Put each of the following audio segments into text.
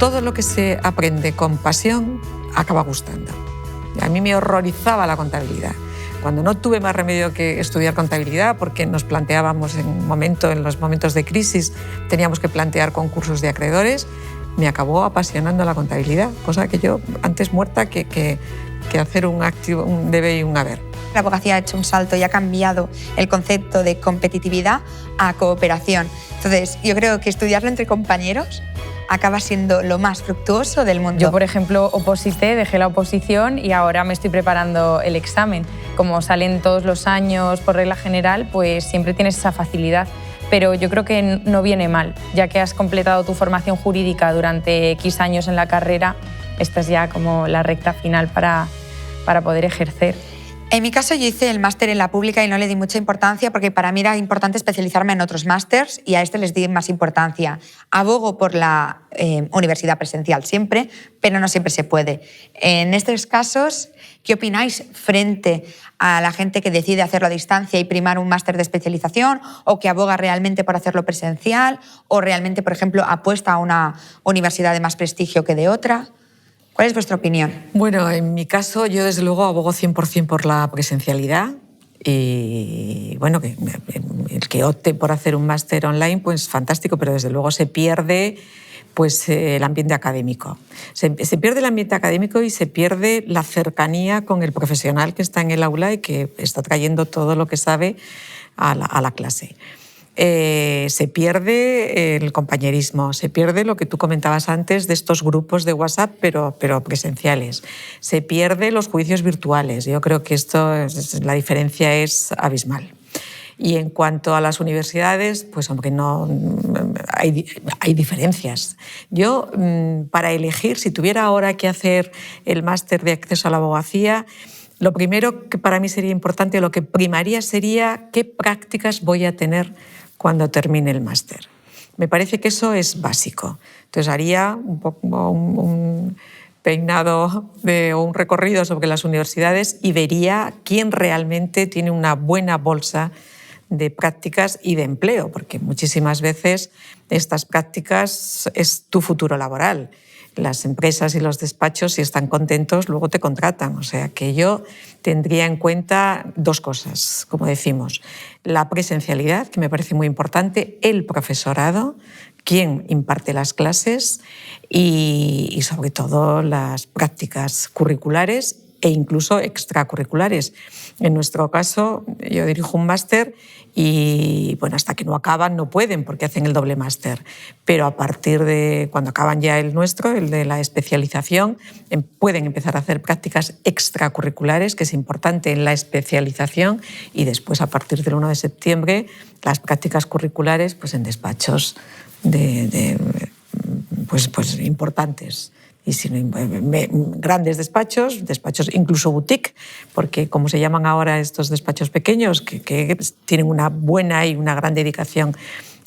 todo lo que se aprende con pasión acaba gustando. A mí me horrorizaba la contabilidad. Cuando no tuve más remedio que estudiar contabilidad, porque nos planteábamos en los momentos de crisis, teníamos que plantear concursos de acreedores, me acabó apasionando la contabilidad, cosa que yo antes muerta que hacer un debe y un haber. La abogacía ha hecho un salto y ha cambiado el concepto de competitividad a cooperación. Entonces, yo creo que estudiarlo entre compañeros acaba siendo lo más fructuoso del mundo. Yo, por ejemplo, oposité, dejé la oposición y ahora me estoy preparando el examen. Como salen todos los años por regla general, pues siempre tienes esa facilidad. Pero yo creo que no viene mal, ya que has completado tu formación jurídica durante X años en la carrera, esta es ya como la recta final para poder ejercer. En mi caso yo hice el máster en la pública y no le di mucha importancia porque para mí era importante especializarme en otros másters y a este les di más importancia. Abogo por la universidad presencial siempre, pero no siempre se puede. En estos casos, ¿qué opináis frente a la gente que decide hacerlo a distancia y primar un máster de especialización o que aboga realmente por hacerlo presencial o realmente, por ejemplo, apuesta a una universidad de más prestigio que de otra? ¿Cuál es vuestra opinión? Bueno, en mi caso yo desde luego abogo 100% por la presencialidad y bueno, el que opte por hacer un máster online pues fantástico, pero desde luego se pierde pues, el ambiente académico. Se pierde el ambiente académico y se pierde la cercanía con el profesional que está en el aula y que está trayendo todo lo que sabe a la clase. Se pierde el compañerismo, se pierde lo que tú comentabas antes de estos grupos de WhatsApp, pero presenciales. Se pierde los juicios virtuales. Yo creo que la diferencia es abismal. Y en cuanto a las universidades, pues hombre, no, hay diferencias. Yo, para elegir, si tuviera ahora que hacer el máster de acceso a la abogacía, lo primero que para mí sería importante, lo que primaría sería qué prácticas voy a tener cuando termine el máster. Me parece que eso es básico. Entonces haría un peinado o un recorrido sobre las universidades y vería quién realmente tiene una buena bolsa de prácticas y de empleo, porque muchísimas veces estas prácticas es tu futuro laboral. Las empresas y los despachos, si están contentos, luego te contratan. O sea que yo tendría en cuenta dos cosas, como decimos. La presencialidad, que me parece muy importante, el profesorado, quién imparte las clases y sobre todo las prácticas curriculares e incluso extracurriculares. En nuestro caso, yo dirijo un máster y bueno, hasta que no acaban no pueden porque hacen el doble máster. Pero a partir de cuando acaban ya el nuestro, el de la especialización, pueden empezar a hacer prácticas extracurriculares, que es importante en la especialización, y después, a partir del 1 de septiembre, las prácticas curriculares pues en despachos pues importantes. Y si no, grandes despachos incluso boutique, porque como se llaman ahora estos despachos pequeños, que tienen una buena y una gran dedicación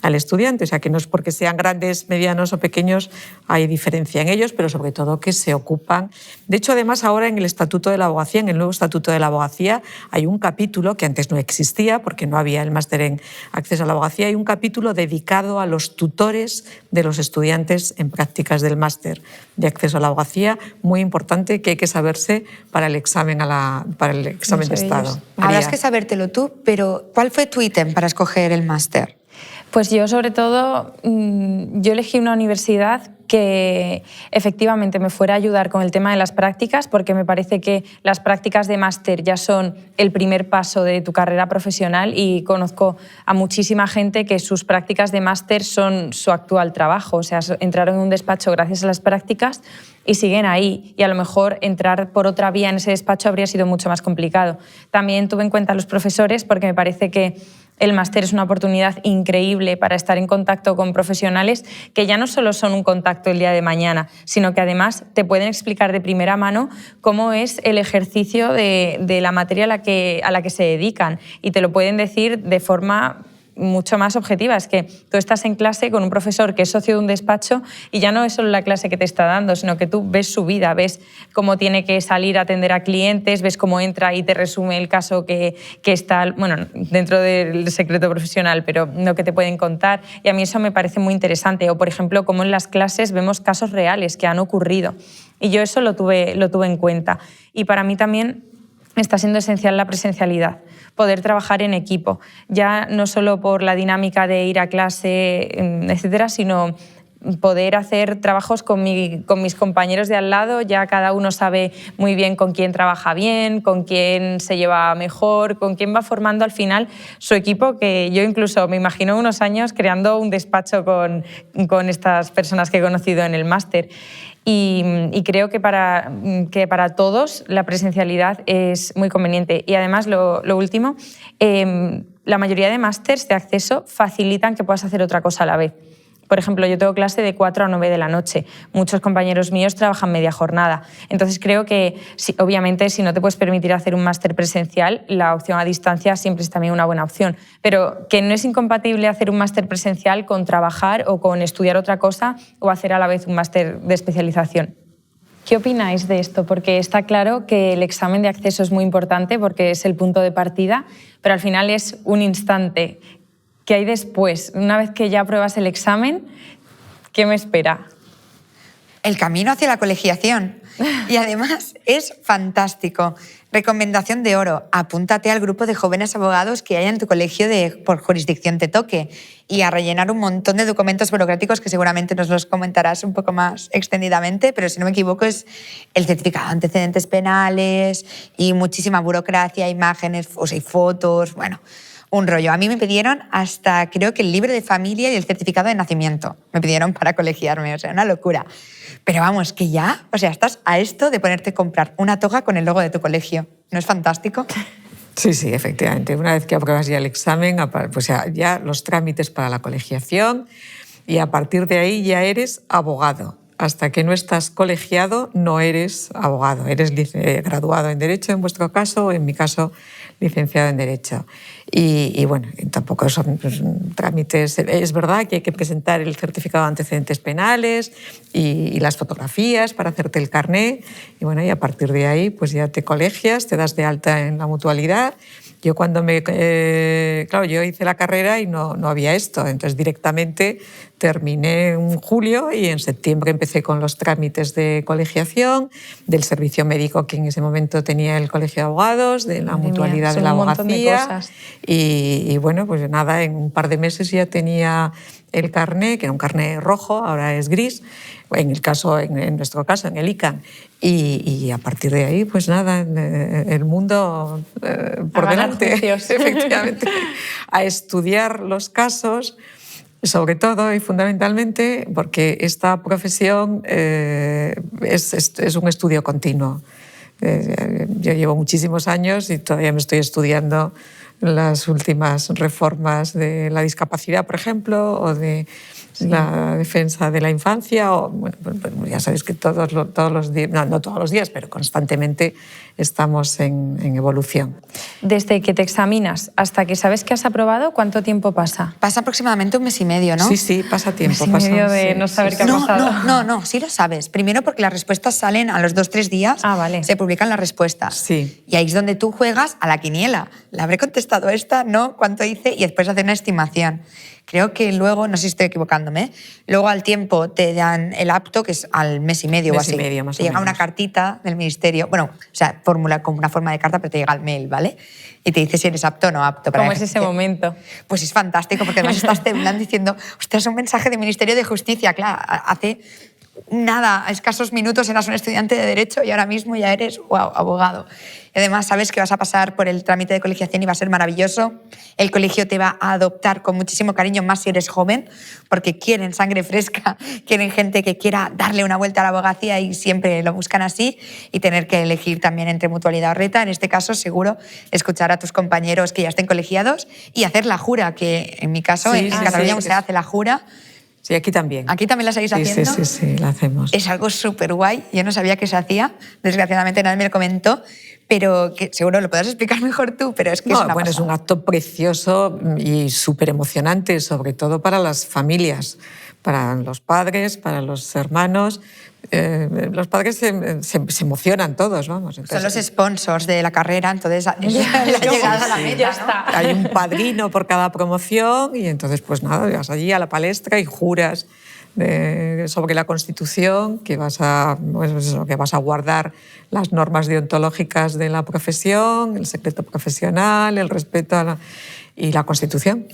al estudiante. O sea, que no es porque sean grandes, medianos o pequeños, hay diferencia en ellos, pero sobre todo que se ocupan. De hecho, además, ahora en el Estatuto de la Abogacía, en el nuevo Estatuto de la Abogacía, hay un capítulo que antes no existía, porque no había el máster en acceso a la abogacía, hay un capítulo dedicado a los tutores de los estudiantes en prácticas del máster de acceso a la abogacía, muy importante, que hay que saberse para el examen, de Estado. Habrás que sabértelo tú, pero ¿cuál fue tu ítem para escoger el máster? Pues yo, sobre todo, yo elegí una universidad que efectivamente me fuera a ayudar con el tema de las prácticas, porque me parece que las prácticas de máster ya son el primer paso de tu carrera profesional y conozco a muchísima gente que sus prácticas de máster son su actual trabajo. O sea, entraron en un despacho gracias a las prácticas y siguen ahí. Y a lo mejor entrar por otra vía en ese despacho habría sido mucho más complicado. También tuve en cuenta a los profesores porque me parece que el máster es una oportunidad increíble para estar en contacto con profesionales que ya no solo son un contacto el día de mañana, sino que además te pueden explicar de primera mano cómo es el ejercicio de la materia a la que se dedican y te lo pueden decir de forma mucho más objetiva. Es que tú estás en clase con un profesor que es socio de un despacho y ya no es solo la clase que te está dando, sino que tú ves su vida, ves cómo tiene que salir a atender a clientes, ves cómo entra y te resume el caso que está, bueno, dentro del secreto profesional, pero lo que te pueden contar. Y a mí eso me parece muy interesante. O, por ejemplo, cómo en las clases vemos casos reales que han ocurrido. Y yo eso lo tuve en cuenta. Y para mí también está siendo esencial la presencialidad, poder trabajar en equipo, ya no solo por la dinámica de ir a clase, etcétera, sino poder hacer trabajos con mis compañeros de al lado. Ya cada uno sabe muy bien con quién trabaja bien, con quién se lleva mejor, con quién va formando al final su equipo, que yo incluso me imagino unos años creando un despacho con estas personas que he conocido en el máster. Y creo que para todos la presencialidad es muy conveniente. Y además, lo último, la mayoría de másters de acceso facilitan que puedas hacer otra cosa a la vez. Por ejemplo, yo tengo clase de 4 a 9 de la noche. Muchos compañeros míos trabajan media jornada. Entonces creo que, obviamente, si no te puedes permitir hacer un máster presencial, la opción a distancia siempre es también una buena opción. Pero que no es incompatible hacer un máster presencial con trabajar o con estudiar otra cosa o hacer a la vez un máster de especialización. ¿Qué opináis de esto? Porque está claro que el examen de acceso es muy importante porque es el punto de partida, pero al final es un instante. ¿Qué hay después? Una vez que ya apruebas el examen, ¿qué me espera? El camino hacia la colegiación. Y además es fantástico. Recomendación de oro, apúntate al grupo de jóvenes abogados que haya en tu colegio por jurisdicción te toque y a rellenar un montón de documentos burocráticos que seguramente nos los comentarás un poco más extendidamente, pero si no me equivoco es el certificado de antecedentes penales y muchísima burocracia, imágenes y fotos, bueno, un rollo. A mí me pidieron hasta, creo que el libro de familia y el certificado de nacimiento. Me pidieron para colegiarme, o sea, una locura. Pero vamos, que ya, o sea, estás a esto de ponerte a comprar una toga con el logo de tu colegio. ¿No es fantástico? Sí, sí, efectivamente. Una vez que apruebas ya el examen, pues ya los trámites para la colegiación y a partir de ahí ya eres abogado. Hasta que no estás colegiado no eres abogado. Eres graduado en Derecho en vuestro caso, o en mi caso licenciado en Derecho. Y bueno, tampoco son trámites. Es verdad que hay que presentar el certificado de antecedentes penales y las fotografías para hacerte el carné. Y bueno, y a partir de ahí pues ya te colegias, te das de alta en la mutualidad. Yo cuando claro, yo hice la carrera y no había esto, entonces directamente terminé en julio y en septiembre empecé con los trámites de colegiación, del servicio médico que en ese momento tenía el Colegio de Abogados, de la mutualidad de la abogacía. Y bueno, pues nada, en un par de meses ya tenía el carné, que era un carné rojo, ahora es gris, en nuestro caso, en el ICANN. Y a partir de ahí, pues nada, el mundo por delante, efectivamente, a estudiar los casos, sobre todo y fundamentalmente porque esta profesión es un estudio continuo. Yo llevo muchísimos años y todavía me estoy estudiando las últimas reformas de la discapacidad, por ejemplo, o de la defensa de la infancia. O, bueno, ya sabéis que todos los días, no todos los días, pero constantemente estamos en evolución. Desde que te examinas hasta que sabes que has aprobado, ¿cuánto tiempo pasa? Pasa aproximadamente un mes y medio, ¿no? Sí, pasa tiempo. Un mes y medio de no saber qué ha pasado. No, sí lo sabes. Primero porque las respuestas salen a los 2-3 días, vale. Se publican las respuestas. Sí. Y ahí es donde tú juegas a la quiniela. ¿La habré contestado esta? ¿No? ¿Cuánto hice? Y después hacer una estimación. Creo que luego, no sé si estoy equivocándome, luego al tiempo te dan el apto, que es al mes y medio o así. Mes y medio, más o llega menos. una cartita del ministerio, bueno, o sea, formula como una forma de carta, pero te llega al mail, ¿vale? Y te dice si eres apto o no apto. ¿Cómo es ese momento? Pues es fantástico, porque además estás temblando diciendo, ostras, un mensaje del Ministerio de Justicia, claro, hace nada, a escasos minutos eras un estudiante de Derecho y ahora mismo ya eres, wow, abogado. Y además sabes que vas a pasar por el trámite de colegiación y va a ser maravilloso. El colegio te va a adoptar con muchísimo cariño, más si eres joven, porque quieren sangre fresca, quieren gente que quiera darle una vuelta a la abogacía y siempre lo buscan así, y tener que elegir también entre mutualidad o reta. En este caso, seguro, escuchar a tus compañeros que ya estén colegiados y hacer la jura, que en mi caso, en Cataluña se hace la jura. Sí, aquí también. ¿Aquí también la seguís haciendo? Sí, la hacemos. Es algo súper guay. Yo no sabía que se hacía. Desgraciadamente nadie me lo comentó, pero que seguro lo podrás explicar mejor tú, pero es que es una pasada. Es un acto precioso y súper emocionante, sobre todo para las familias, para los padres, para los hermanos. Los padres se emocionan todos, vamos. Entonces, son los sponsors de la carrera, entonces la llegada a la meta, ya está. ¿no? Hay un padrino por cada promoción y entonces pues nada, vas allí a la palestra y juras sobre la Constitución que vas a guardar las normas deontológicas de la profesión, el secreto profesional, el respeto y la Constitución.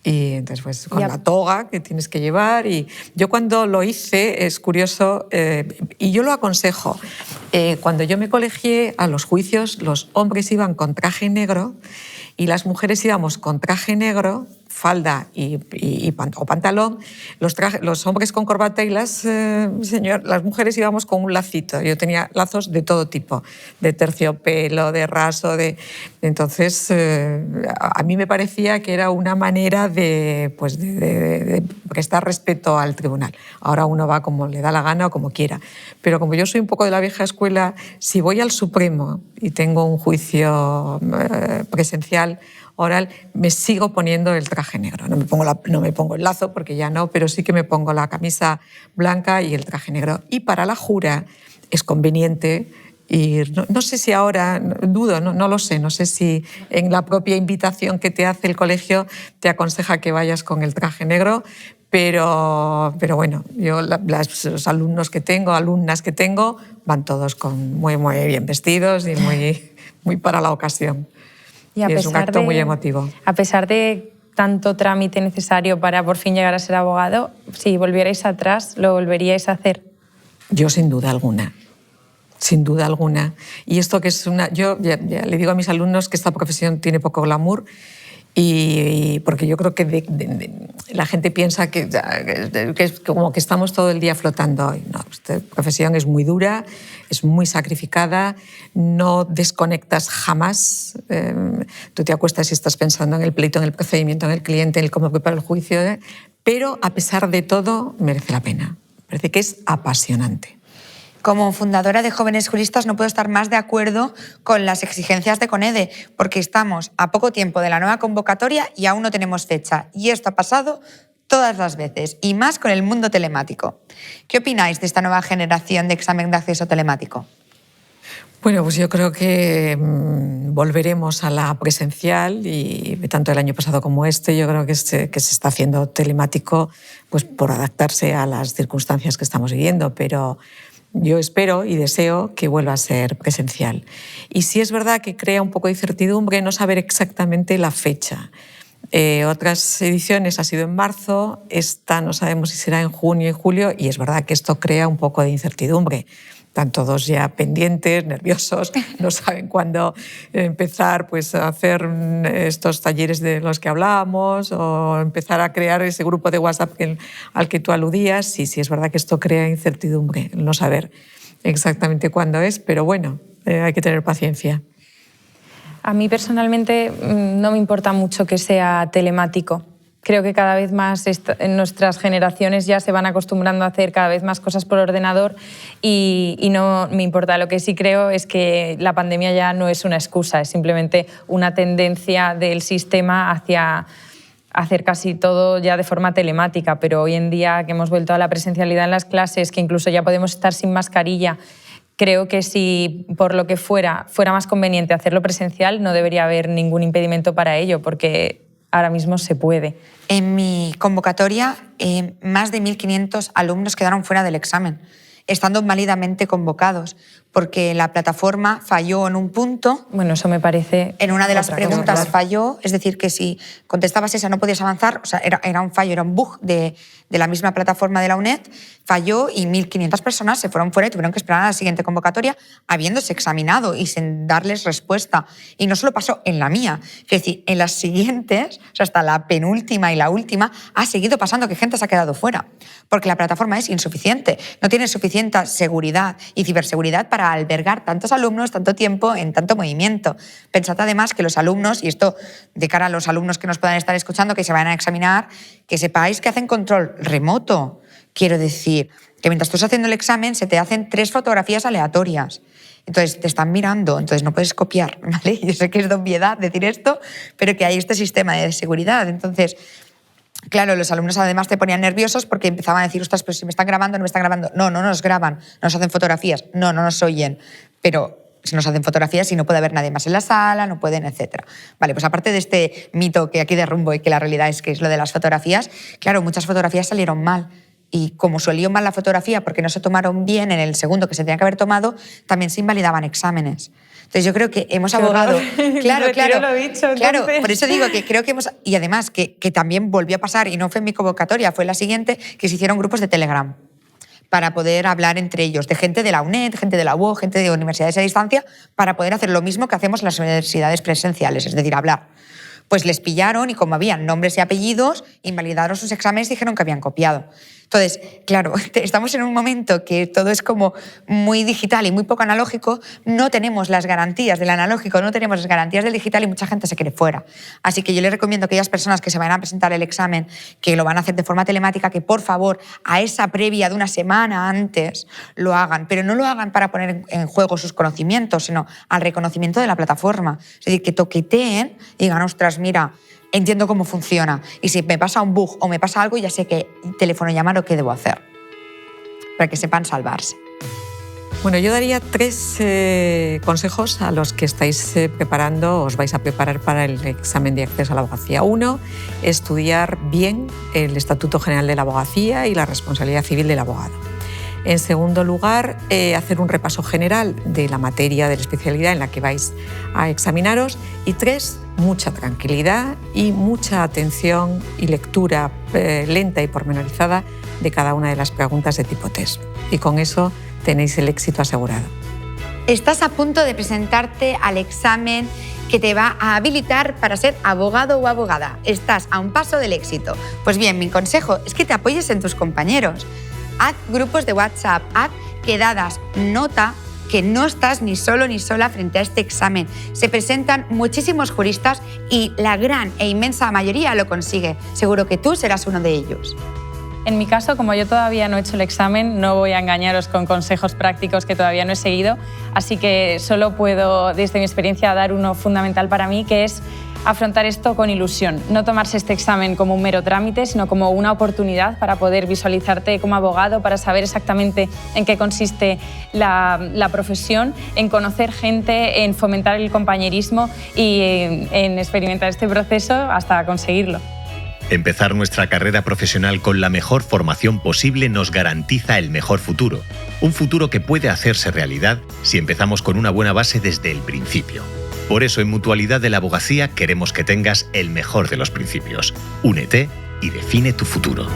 Y entonces, pues, con la toga que tienes que llevar. Y yo cuando lo hice, es curioso, y yo lo aconsejo, cuando yo me colegié, a los juicios los hombres iban con traje negro y las mujeres íbamos con traje negro, falda o pantalón, los hombres con corbata y las mujeres íbamos con un lacito. Yo tenía lazos de todo tipo, de terciopelo, de raso. Entonces, a mí me parecía que era una manera de prestar respeto al tribunal. Ahora uno va como le da la gana o como quiera. Pero como yo soy un poco de la vieja escuela, si voy al Supremo y tengo un juicio presencial, oral, me sigo poniendo el traje negro. No me pongo el lazo porque ya no, pero sí que me pongo la camisa blanca y el traje negro. Y para la jura es conveniente ir. No sé si ahora, dudo, no lo sé, no sé si en la propia invitación que te hace el colegio te aconseja que vayas con el traje negro, pero bueno, yo los alumnas que tengo, van todos muy bien vestidos y muy para la ocasión. Y es un acto muy emotivo. A pesar de tanto trámite necesario para por fin llegar a ser abogado, si volvierais atrás, ¿lo volveríais a hacer? Yo sin duda alguna. Sin duda alguna. Y esto que es yo ya le digo a mis alumnos que esta profesión tiene poco glamour, y porque yo creo que la gente piensa que es como que estamos todo el día flotando hoy. No, esta profesión es muy dura, es muy sacrificada, no desconectas jamás. Tú te acuestas y estás pensando en el pleito, en el procedimiento, en el cliente, en el cómo preparar el juicio, pero a pesar de todo merece la pena. Parece que es apasionante. Como fundadora de Jóvenes Juristas no puedo estar más de acuerdo con las exigencias de CONEDE, porque estamos a poco tiempo de la nueva convocatoria y aún no tenemos fecha. Y esto ha pasado todas las veces, y más con el mundo telemático. ¿Qué opináis de esta nueva generación de examen de acceso telemático? Bueno, pues yo creo que volveremos a la presencial, y tanto el año pasado como yo creo que se está haciendo telemático pues por adaptarse a las circunstancias que estamos viviendo, pero yo espero y deseo que vuelva a ser presencial. Y sí es verdad que crea un poco de incertidumbre no saber exactamente la fecha. Otras ediciones ha sido en marzo, esta no sabemos si será en junio y julio, y es verdad que esto crea un poco de incertidumbre. Están todos ya pendientes, nerviosos, no saben cuándo empezar pues, a hacer estos talleres de los que hablábamos o empezar a crear ese grupo de WhatsApp al que tú aludías. Sí, es verdad que esto crea incertidumbre, no saber exactamente cuándo es, pero bueno, hay que tener paciencia. A mí personalmente no me importa mucho que sea telemático. Creo que cada vez más en nuestras generaciones ya se van acostumbrando a hacer cada vez más cosas por ordenador y no me importa. Lo que sí creo es que la pandemia ya no es una excusa, es simplemente una tendencia del sistema hacia hacer casi todo ya de forma telemática, pero hoy en día que hemos vuelto a la presencialidad en las clases, que incluso ya podemos estar sin mascarilla, creo que si por lo que fuera más conveniente hacerlo presencial, no debería haber ningún impedimento para ello, porque ahora mismo se puede. En mi convocatoria, más de 1.500 alumnos quedaron fuera del examen, estando válidamente convocados, porque la plataforma falló en un punto. Bueno, eso me parece... En una de las preguntas falló, es decir, que si contestabas esa no podías avanzar, o sea, era un fallo, era un bug de la misma plataforma de la UNED, falló y 1.500 personas se fueron fuera y tuvieron que esperar a la siguiente convocatoria habiéndose examinado y sin darles respuesta. Y no solo pasó en la mía, es decir, en las siguientes, o sea, hasta la penúltima y la última, ha seguido pasando que gente se ha quedado fuera, porque la plataforma es insuficiente, no tiene suficiente suficiente seguridad y ciberseguridad para albergar tantos alumnos, tanto tiempo, en tanto movimiento. Pensad además que los alumnos, y esto de cara a los alumnos que nos puedan estar escuchando, que se vayan a examinar, que sepáis que hacen control remoto. Quiero decir que mientras tú estás haciendo el examen se te hacen 3 fotografías aleatorias. Entonces te están mirando, entonces no puedes copiar, ¿vale? Yo sé que es de obviedad decir esto, pero que hay este sistema de seguridad. Entonces, claro, los alumnos además te ponían nerviosos porque empezaban a decir, ostras, pero si me están grabando, no me están grabando. No, no nos graban, no nos hacen fotografías, no nos oyen, pero si nos hacen fotografías y no puede haber nadie más en la sala, no pueden, etc. Vale, pues aparte de este mito que aquí derrumbo y que la realidad es que es lo de las fotografías, claro, muchas fotografías salieron mal. Y como salió mal la fotografía porque no se tomaron bien en el segundo que se tenía que haber tomado, también se invalidaban exámenes. Entonces yo creo que hemos abogado... Claro, lo dicho, claro, por eso digo que creo que hemos... Y además que también volvió a pasar, y no fue en mi convocatoria, fue la siguiente, que se hicieron grupos de Telegram para poder hablar entre ellos, de gente de la UNED, gente de la UOC, gente de universidades a distancia, para poder hacer lo mismo que hacemos en las universidades presenciales, es decir, hablar. Pues les pillaron y como habían nombres y apellidos, invalidaron sus exámenes y dijeron que habían copiado. Entonces, claro, estamos en un momento que todo es como muy digital y muy poco analógico, no tenemos las garantías del analógico, no tenemos las garantías del digital y mucha gente se quede fuera. Así que yo les recomiendo a aquellas personas que se van a presentar el examen, que lo van a hacer de forma telemática, que por favor a esa previa de una semana antes lo hagan, pero no lo hagan para poner en juego sus conocimientos, sino al reconocimiento de la plataforma. Es decir, que toqueteen y digan, ostras, mira, entiendo cómo funciona y si me pasa un bug o me pasa algo ya sé qué teléfono llamar o qué debo hacer para que sepan salvarse. Bueno, yo daría 3 consejos a los que estáis preparando, os vais a preparar para el examen de acceso a la abogacía. 1, estudiar bien el Estatuto General de la Abogacía y la responsabilidad civil del abogado. En segundo lugar, hacer un repaso general de la materia, de la especialidad en la que vais a examinaros. Y 3, mucha tranquilidad y mucha atención y lectura lenta y pormenorizada de cada una de las preguntas de tipo test. Y con eso tenéis el éxito asegurado. Estás a punto de presentarte al examen que te va a habilitar para ser abogado o abogada. Estás a un paso del éxito. Pues bien, mi consejo es que te apoyes en tus compañeros. Haz grupos de WhatsApp, haz quedadas, nota que no estás ni solo ni sola frente a este examen. Se presentan muchísimos juristas y la gran e inmensa mayoría lo consigue. Seguro que tú serás uno de ellos. En mi caso, como yo todavía no he hecho el examen, no voy a engañaros con consejos prácticos que todavía no he seguido, así que solo puedo, desde mi experiencia, dar uno fundamental para mí, que es afrontar esto con ilusión, no tomarse este examen como un mero trámite, sino como una oportunidad para poder visualizarte como abogado, para saber exactamente en qué consiste la profesión, en conocer gente, en fomentar el compañerismo y en experimentar este proceso hasta conseguirlo. Empezar nuestra carrera profesional con la mejor formación posible nos garantiza el mejor futuro. Un futuro que puede hacerse realidad si empezamos con una buena base desde el principio. Por eso, en Mutualidad de la Abogacía queremos que tengas el mejor de los principios. Únete y define tu futuro.